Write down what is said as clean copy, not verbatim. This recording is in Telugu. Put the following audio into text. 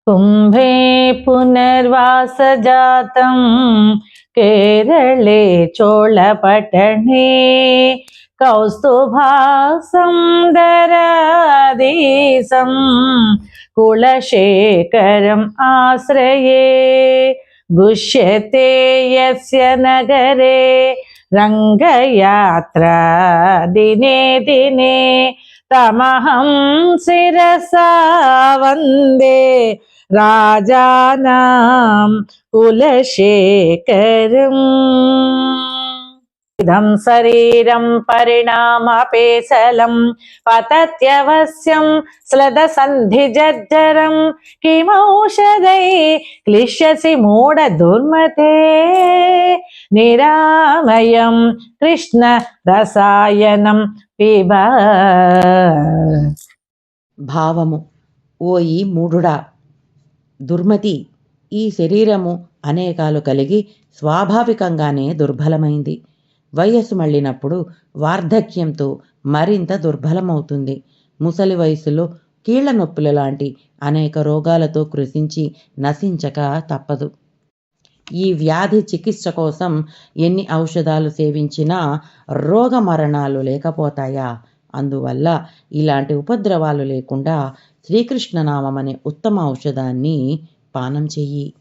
कुम्भे पुनर्वासजातं केरले चोळपट्टणे कौस्तुभासं दराधीशं कुलशेखरम् आश्रये गुष्यते यस्य नगरे रङ्गयात्रा दिने दिने तमहं शिरसा वन्दे राजानां कुलशेखरम्। इदं शरीरं परिणामपेशलं पतत्यवश्यं श्लथसन्धिजर्जरं किमौषधै क्लिश्यसि मूढदुर्मते निरामयं कृष्ण रसायनं పిబ. భావము: ఓయి మూఢుడా, దుర్మతి, ఈ శరీరము అనేకాలు కలిగి స్వాభావికంగానే దుర్బలమైంది. వయస్సు మళ్ళినప్పుడు వార్ధక్యంతో మరింత దుర్బలమవుతుంది. ముసలి వయసులో కీళ్ల నొప్పుల లాంటి అనేక రోగాలతో కృషించి నశించక తప్పదు. ఈ వ్యాధి చికిత్స కోసం ఎన్ని ఔషధాలు సేవించినా రోగ మరణాలు లేకపోతాయా? అందువల్ల ఇలాంటి ఉపద్రవాలు లేకుండా శ్రీకృష్ణనామం అనే ఉత్తమ ఔషధాన్ని పానం చెయ్యి.